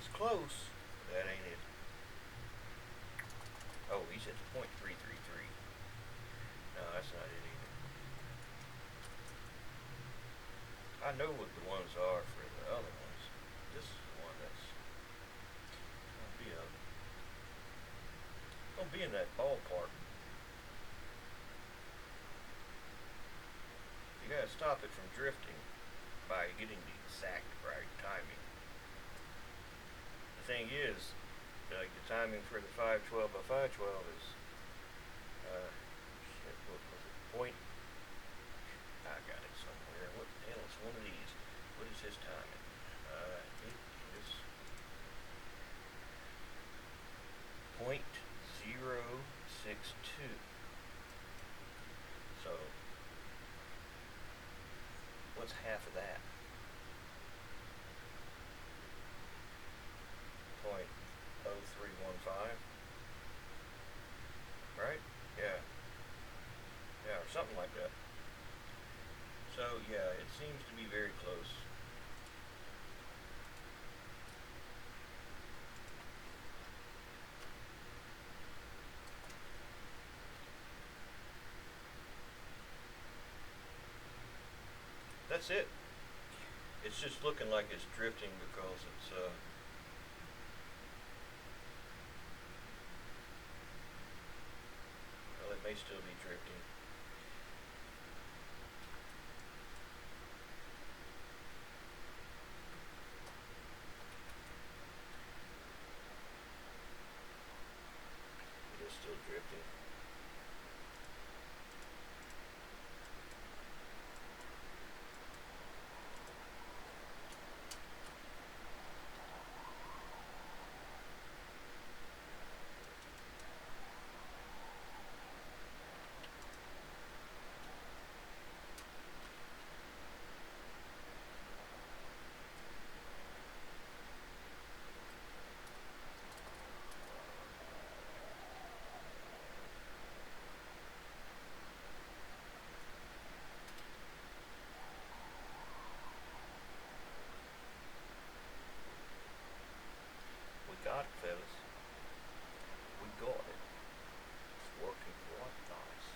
He's close. That ain't it. Oh, he's at 0.333. No, that's not it either. I know what the ones are for the other ones. This is the one that's gonna be in that ballpark. You gotta stop it from drifting by getting the exact right timing. The thing is, like the timing for the 512 by 512 is shit, what was it? Point. I got it somewhere. What the hell is one of these? What is his timing? It is 0.062. So what's half of that? 0.0315. Right? Yeah. Yeah, or something like that. So yeah, it seems to be very close. That's it. It's just looking like it's drifting because it's well, it may still be drifting. It is still drifting. We got it, fellas. We got it. It's working quite nice.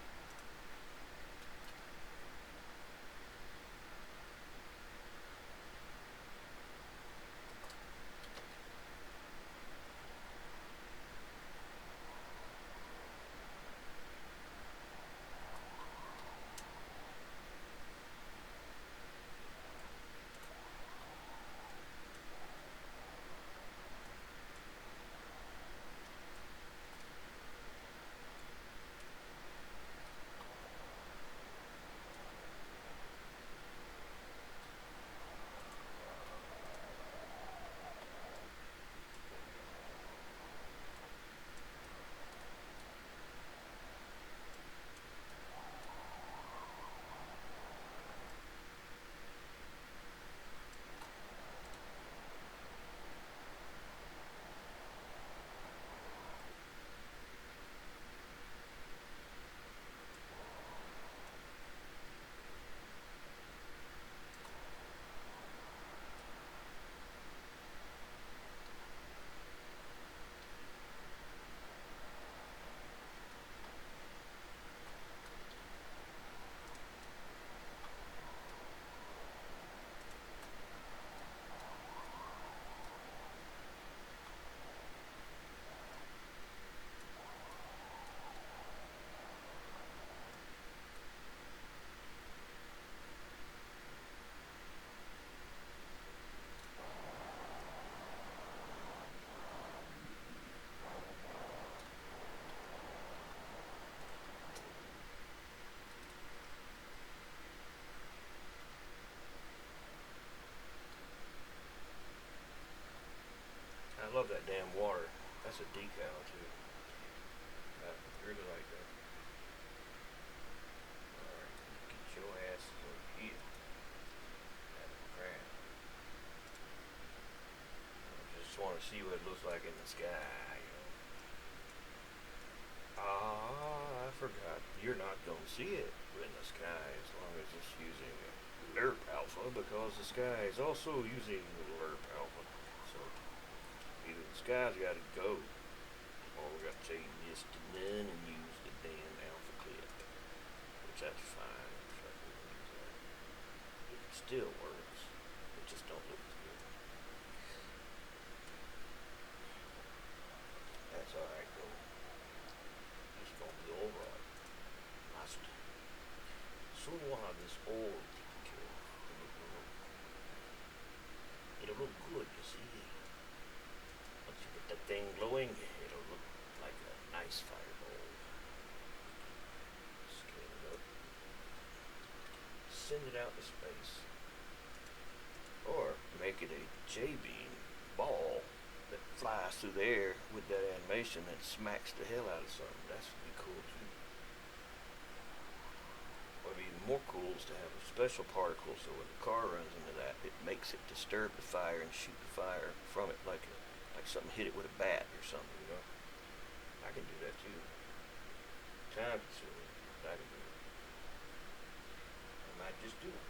I love that damn water. That's a decal too. I really like that. Alright, get your ass over here. That crap. I just want to see what it looks like in the sky. Ah, I forgot. You're not going to see it in the sky as long as it's using lerp alpha, because the sky is also using lerp alpha. So guy's got to go. Or we got to change this to none and use the damn alpha clip. Which that's fine. So I can use that. It still works. It just don't look as good. That's alright though. It's gonna be alright. So we'll have this all taken care of. It'll look good, you see. Once you get that thing glowing, it'll look like a nice fireball. Scale it up. Send it out to space. Or make it a J-beam ball that flies through the air with that animation and smacks the hell out of something. That would be cool too. What would be even more cool is to have a special particle so when the car runs into that, it makes it disturb the fire and shoot the fire from it like something hit it with a bat or something, you know. I can do that too. Time consuming, but I can do it. I might just do it.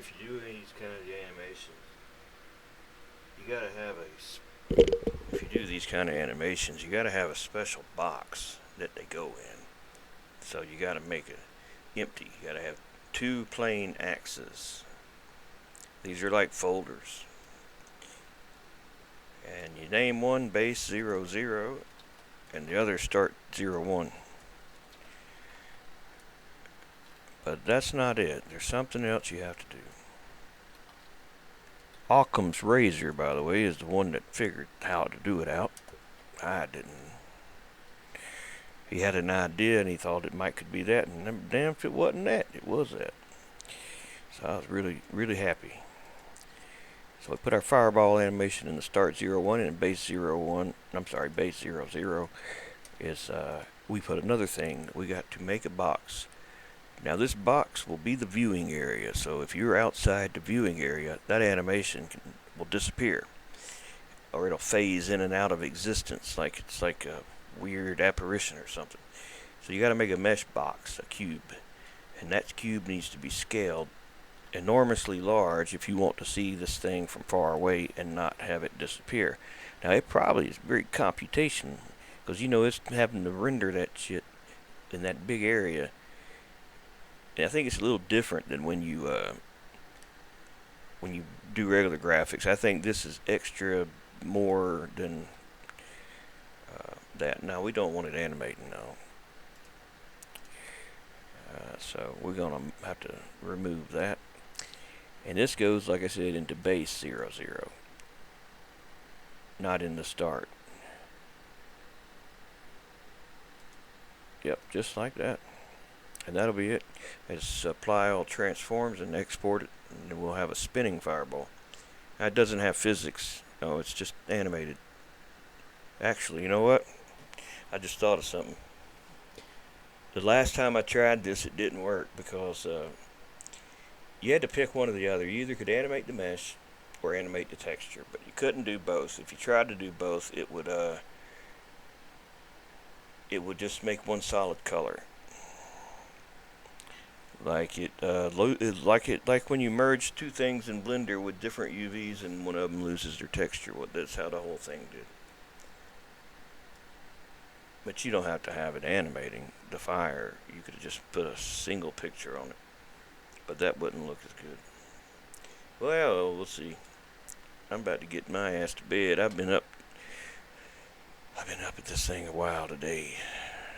if you do these kind of animations, you gotta have if you do these kind of animations, you gotta have a special box that they go in. So you gotta make it empty. You gotta have two plain axes. These are like folders. And you name one base 0, 0, and the other start 0, 1. But that's not it. There's something else you have to do. Occam's razor, by the way, is the one that figured how to do it out. I didn't. He had an idea and he thought it could be that, and damn if it wasn't that, it was that. So I was really, really happy. So we put our fireball animation in the start 0, 1 and base 0, 1. Base 0, 0 is we put another thing. We got to make a box. Now this box will be the viewing area. So if you're outside the viewing area, that animation will disappear, or it'll phase in and out of existence, like it's like a weird apparition or something. So you got to make a mesh box, a cube, and that cube needs to be scaled enormously large if you want to see this thing from far away and not have it disappear. Now it probably is very computational, because it's having to render that shit in that big area. And I think it's a little different than when you do regular graphics. I think this is extra more than that. Now we don't want it animating now. So we're gonna have to remove that. And this goes, like I said, into base 0, 0. Not in the start. Yep, just like that. And that'll be it. Just apply all transforms and export it, and we'll have a spinning fireball. Now, it doesn't have physics. No, it's just animated. Actually, you know what? I just thought of something. The last time I tried this, it didn't work because you had to pick one or the other. You either could animate the mesh or animate the texture, but you couldn't do both. If you tried to do both, it would just make one solid color. Like when you merge two things in Blender with different UVs and one of them loses their texture. Well, that's how the whole thing did. But you don't have to have it animating the fire. You could have just put a single picture on it. But that wouldn't look as good. Well, we'll see. I'm about to get my ass to bed. I've been up at this thing a while today.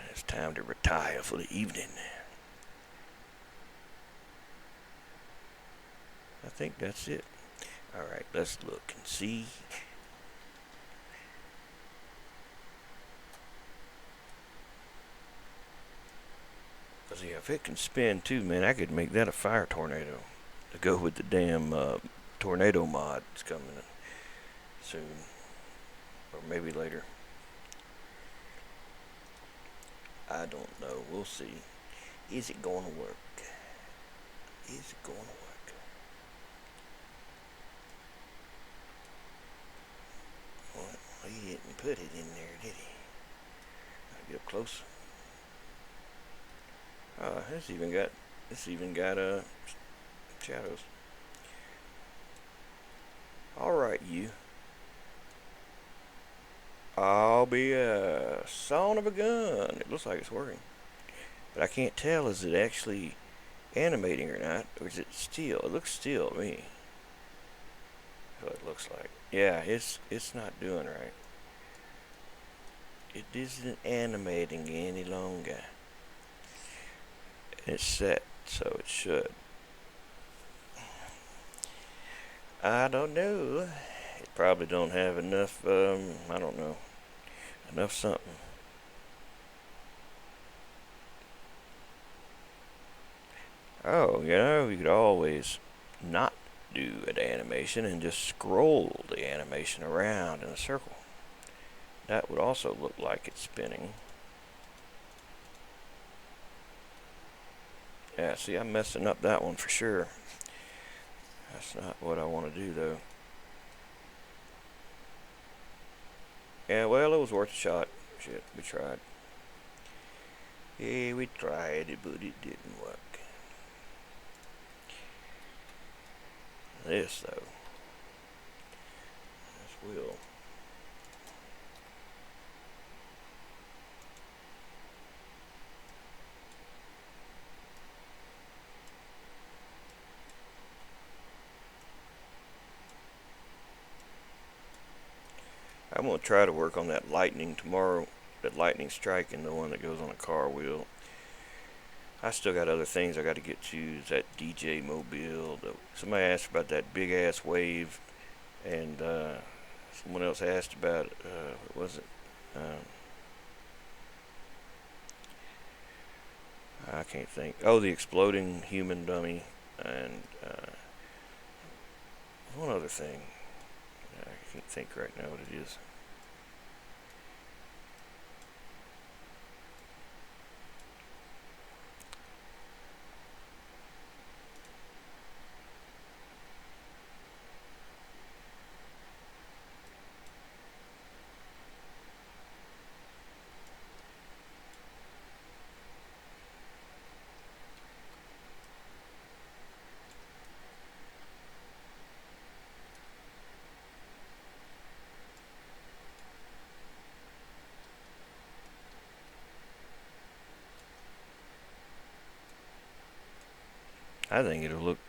It's time to retire for the evening. I think that's it. Alright, let's look and see. Because if it can spin too, man, I could make that a fire tornado to go with the damn tornado mod that's coming soon. Or maybe later. I don't know. We'll see. Is it going to work? Is it going to work? Well, he didn't put it in there, did he? I'll get up close. This even got shadows. Alright, you. I'll be a son of a gun. It looks like it's working. But I can't tell, is it actually animating or not, or is it still? It looks still to me. That's what it looks like. Yeah, it's not doing right. It isn't animating any longer. It's set, so it should. I don't know. It probably don't have enough, I don't know, enough something. Oh, you could always not do an animation and just scroll the animation around in a circle. That would also look like it's spinning. Yeah, see, I'm messing up that one for sure. That's not what I want to do, though. Yeah, well, it was worth a shot. Shit, we tried. Yeah, we tried it, but it didn't work. this though. This will. I'm going to try to work on that lightning tomorrow, that lightning strike, and the one that goes on a car wheel. I still got other things I got to get to. That DJ Mobile. Somebody asked about that big ass wave, and someone else asked about what was it? I can't think. Oh, the exploding human dummy, and one other thing. I can't think right now what it is. I think it'll look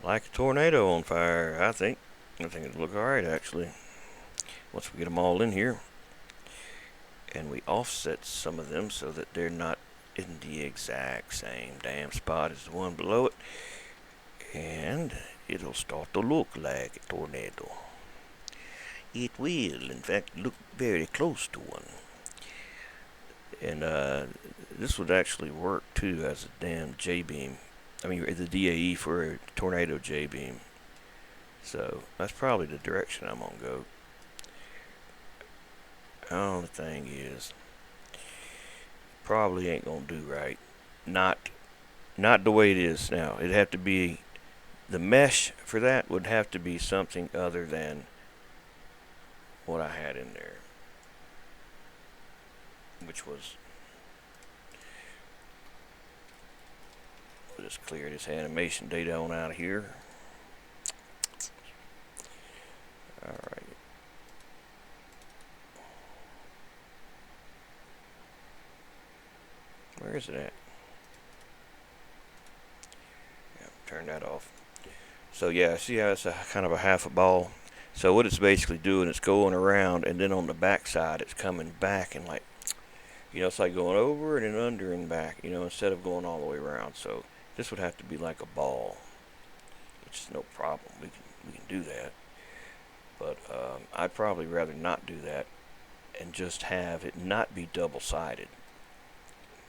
like a tornado on fire. I think it'll look alright actually. Once we get them all in here, and we offset some of them so that they're not in the exact same damn spot as the one below it, and it'll start to look like a tornado. It will, in fact, look very close to one. And this would actually work too as a damn J-beam. I mean, the DAE for a tornado J-beam. So that's probably the direction I'm gonna go. The thing is, probably ain't gonna do right. Not the way it is now. It'd have to be, the mesh for that would have to be something other than what I had in there, which was, we'll just clear this animation data on out of here. Alright. Where is it at? Yeah, turn that off. So yeah, see how it's a kind of a half a ball? So what it's basically doing, it's going around, and then on the back side it's coming back, and like, it's like going over and then under and back, instead of going all the way around. So this would have to be like a ball, which is no problem. We can do that. But I'd probably rather not do that and just have it not be double-sided.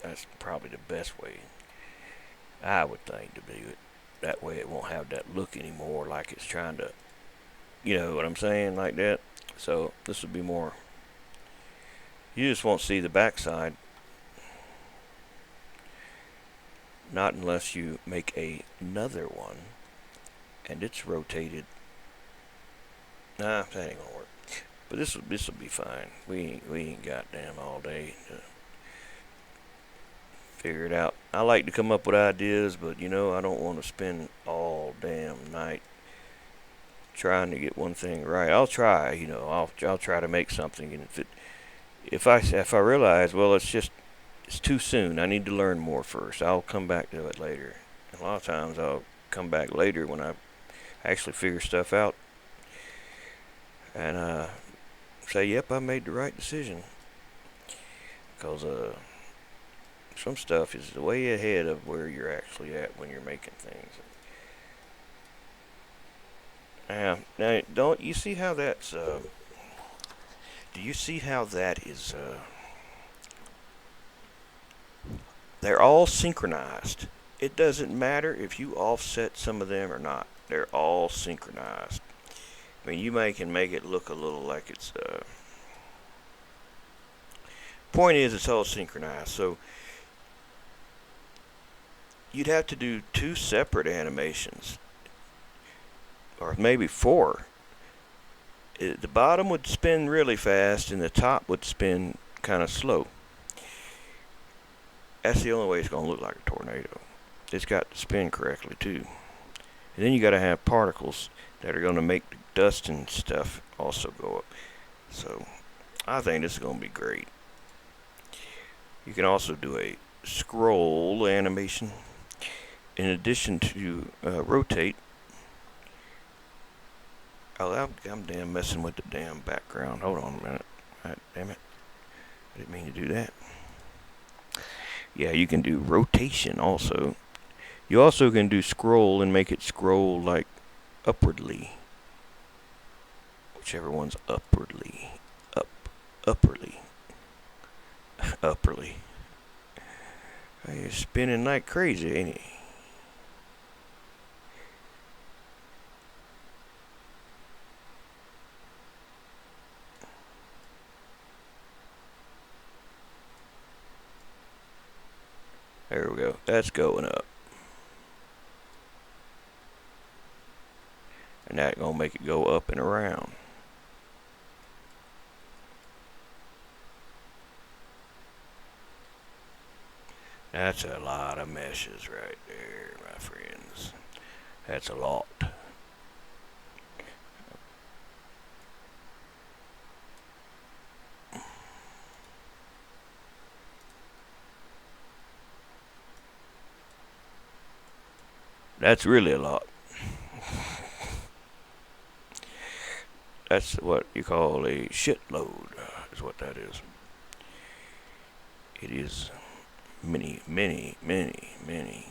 That's probably the best way, I would think, to do it. That way it won't have that look anymore like it's trying to, you know what I'm saying, like that. So this would be more, you just won't see the backside. Not unless you make another one and it's rotated. Nah, that ain't gonna work. But this will be fine. We ain't got damn all day to figure it out. I like to come up with ideas, but I don't want to spend all damn night trying to get one thing right. I'll try, I'll try to make something, and if I realize, well, it's too soon, I need to learn more first, I'll come back to it later. And a lot of times I'll come back later when I actually figure stuff out and say, yep, I made the right decision. Because some stuff is way ahead of where you're actually at when you're making things. Now, don't you see how that's, do you see how that is, they're all synchronized. It doesn't matter if you offset some of them or not. They're all synchronized. I mean, you can make it look a little like it's, point is, it's all synchronized. So you'd have to do 2 separate animations, or maybe 4. The bottom would spin really fast and the top would spin kind of slow. That's the only way it's going to look like a tornado. It's got to spin correctly too. And then you got to have particles that are going to make the dust and stuff also go up. So I think this is going to be great. You can also do a scroll animation in addition to rotate. Oh, I'm damn messing with the damn background. Hold on a minute. God damn it. I didn't mean to do that. Yeah, you can do rotation also. You also can do scroll and make it scroll like upwardly. Whichever one's upwardly. Upwardly. Upwardly. You're spinning like crazy, ain't he? There we go. That's going up. And that's going to make it go up and around. That's a lot of meshes right there, my friends. That's a lot. That's really a lot. That's what you call a shitload, is what that is. It is many, many, many, many.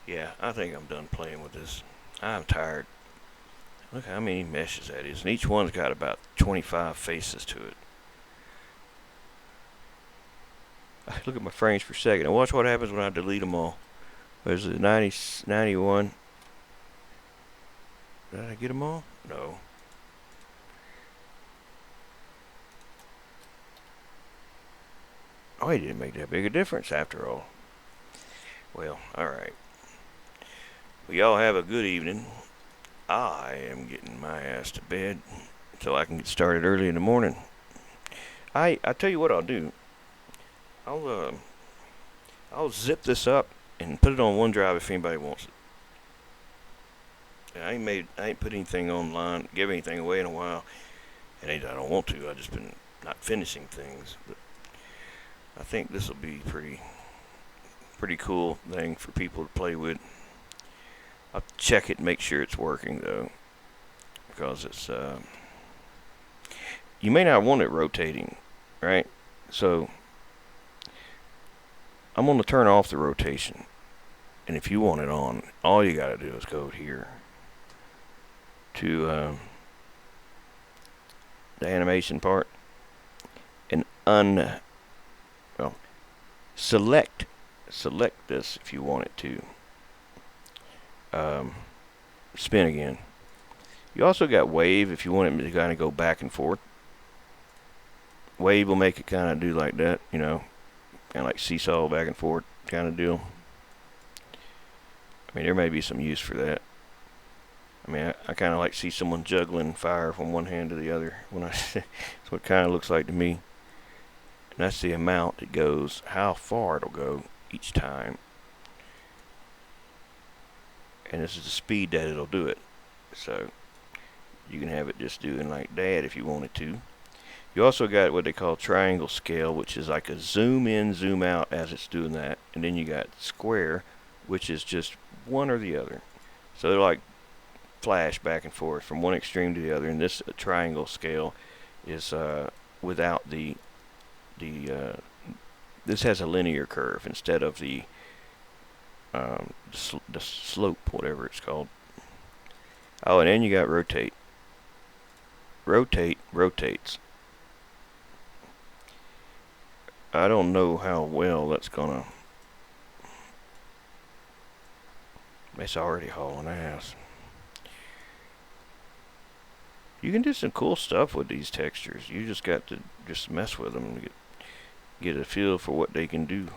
Yeah, I think I'm done playing with this. I'm tired. Look how many meshes that is. And each one's got about 25 faces to it. Look at my frames per second. And watch what happens when I delete them all. There's a 90, 91. Did I get them all? No. Oh, it didn't make that big a difference after all. Well, alright. Well, y'all have a good evening. I am getting my ass to bed so I can get started early in the morning. I tell you what I'll do. I'll zip this up and put it on OneDrive if anybody wants it. I ain't put anything online, give anything away in a while. And I don't want to. I just been not finishing things. But I think this will be pretty cool thing for people to play with. I'll check it and make sure it's working though, because it's you may not want it rotating, right? So I'm going to turn off the rotation, and if you want it on, all you got to do is go here to the animation part and select this if you want it to spin again. You also got wave if you want it to kind of go back and forth. Wave will make it kind of do like that, you know, kind of like seesaw back and forth kind of deal. I mean, there may be some use for that. I mean, I kind of like see someone juggling fire from one hand to the other. That's what it kind of looks like to me. And that's the amount it goes, how far it'll go each time. And this is the speed that it'll do it. So you can have it just doing like that if you wanted to. You also got what they call triangle scale, which is like a zoom in, zoom out as it's doing that. And then you got square, which is just one or the other. So they're like flash back and forth from one extreme to the other. And this triangle scale is without the this has a linear curve instead of the slope, whatever it's called. Oh, and then you got rotate. Rotate rotates. I don't know how well that's gonna. It's already hauling ass. You can do some cool stuff with these textures. You just got to just mess with them and get a feel for what they can do.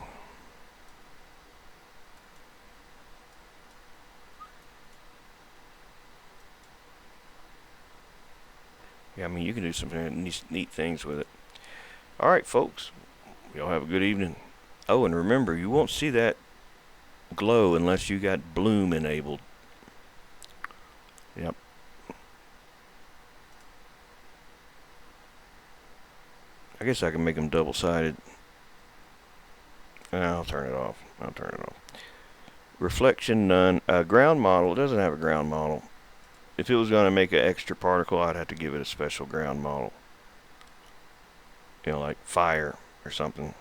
Yeah, I mean, you can do some neat things with it. Alright, folks. Y'all have a good evening. Oh, and remember, you won't see that glow unless you got bloom enabled. Yep. I guess I can make them double-sided. I'll turn it off. Reflection none. Ground model. It doesn't have a ground model. If it was going to make an extra particle, I'd have to give it a special ground model. You know, like fire or something.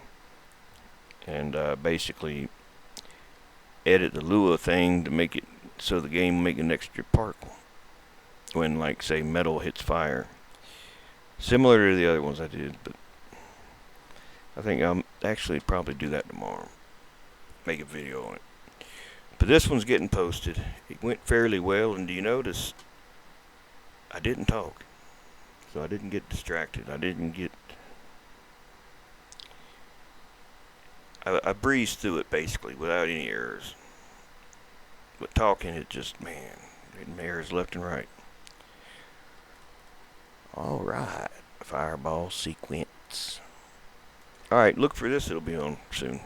And basically edit the Lua thing to make it so the game will make an extra particle when, like, say, metal hits fire. Similar to the other ones I did, but I think I'll actually probably do that tomorrow. Make a video on it. But this one's getting posted. It went fairly well, and do you notice I didn't talk? So I didn't get distracted. I breezed through it basically without any errors. But talking, it just, man, errors left and right. Alright, fireball sequence. Alright, look for this, it'll be on soon.